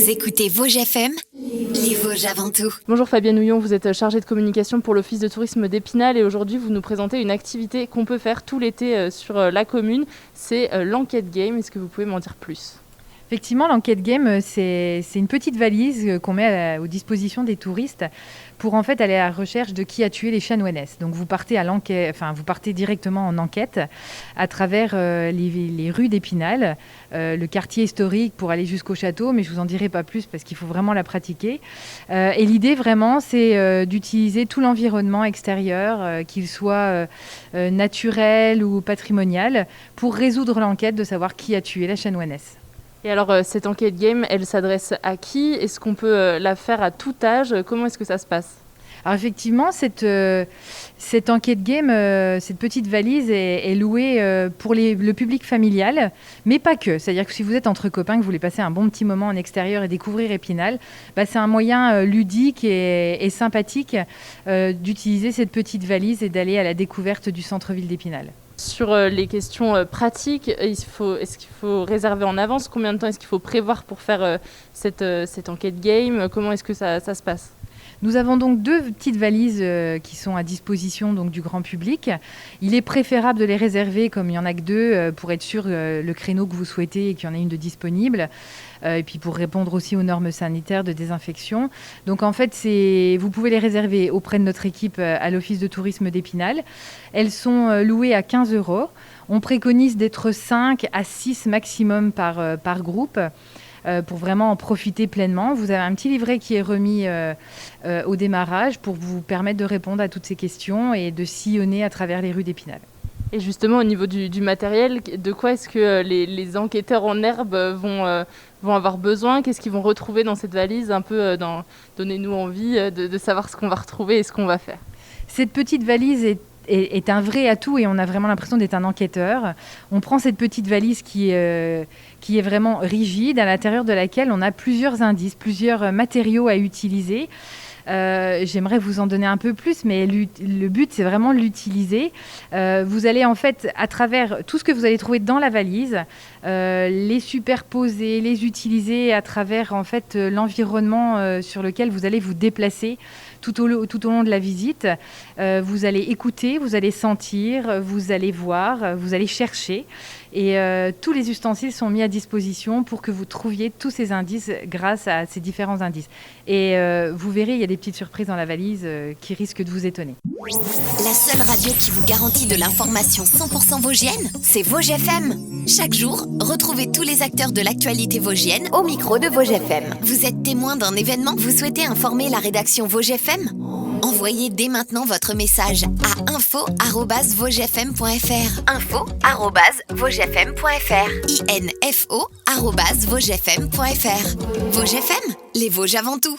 Vous écoutez Vosges FM, les Vosges avant tout. Bonjour Fabienne Houillon, vous êtes chargée de communication pour l'Office de tourisme d'Épinal et aujourd'hui vous nous présentez une activité qu'on peut faire tout l'été sur la commune, c'est l'enquête game. Est-ce que vous pouvez m'en dire plus ? Effectivement, l'enquête game, c'est une petite valise qu'on met aux dispositions des touristes pour en fait aller à la recherche de qui a tué les chanoinesses. Donc vous partez directement en enquête à travers les rues d'Épinal, le quartier historique pour aller jusqu'au château, mais je vous en dirai pas plus parce qu'il faut vraiment la pratiquer. Et l'idée vraiment, c'est d'utiliser tout l'environnement extérieur, qu'il soit naturel ou patrimonial, pour résoudre l'enquête de savoir qui a tué la chanoinesse. Et alors cette enquête game, elle s'adresse à qui ? Est-ce qu'on peut la faire à tout âge ? Comment est-ce que ça se passe ? Alors effectivement, cette enquête game, cette petite valise est louée pour le public familial, mais pas que. C'est-à-dire que si vous êtes entre copains, que vous voulez passer un bon petit moment en extérieur et découvrir Épinal, c'est un moyen ludique et sympathique d'utiliser cette petite valise et d'aller à la découverte du centre-ville d'Épinal. Sur les questions pratiques, est-ce qu'il faut réserver en avance ? Combien de temps est-ce qu'il faut prévoir pour faire cette enquête game ? Comment est-ce que ça se passe ? Nous avons donc 2 petites valises qui sont à disposition donc, du grand public. Il est préférable de les réserver comme il n'y en a que 2 pour être sûr le créneau que vous souhaitez et qu'il y en ait une de disponible. Et puis pour répondre aussi aux normes sanitaires de désinfection. Donc en fait, vous pouvez les réserver auprès de notre équipe à l'Office de tourisme d'Épinal. Elles sont louées à 15 €. On préconise d'être 5 à 6 maximum par groupe. Pour vraiment en profiter pleinement. Vous avez un petit livret qui est remis au démarrage pour vous permettre de répondre à toutes ces questions et de sillonner à travers les rues d'Épinal. Et justement, au niveau du matériel, de quoi est-ce que les enquêteurs en herbe vont avoir besoin ? Qu'est-ce qu'ils vont retrouver dans cette valise ? Donnez-nous envie de savoir ce qu'on va retrouver et ce qu'on va faire. Cette petite valise est un vrai atout et on a vraiment l'impression d'être un enquêteur. On prend cette petite valise qui est vraiment rigide, à l'intérieur de laquelle on a plusieurs indices, plusieurs matériaux à utiliser. J'aimerais vous en donner un peu plus, mais le but, c'est vraiment de l'utiliser. Vous allez en fait, à travers tout ce que vous allez trouver dans la valise, les superposer, les utiliser à travers en fait l'environnement sur lequel vous allez vous déplacer tout au long de la visite. Vous allez écouter, vous allez sentir, vous allez voir, vous allez chercher. Et tous les ustensiles sont mis à disposition pour que vous trouviez tous ces indices grâce à ces différents indices. Et vous verrez, il y a des petites surprises dans la valise qui risquent de vous étonner. La seule radio qui vous garantit de l'information 100% vosgienne, c'est Vosges FM. Chaque jour, retrouvez tous les acteurs de l'actualité vosgienne au micro de Vosges FM. Vous êtes témoin d'un événement ? Vous souhaitez informer la rédaction Vosges FM ? Envoyez dès maintenant votre message à info@vosgesfm.fr. info@vosgesfm.fr. info@vosgesfm.fr. Vosges FM, les Vosges avant tout.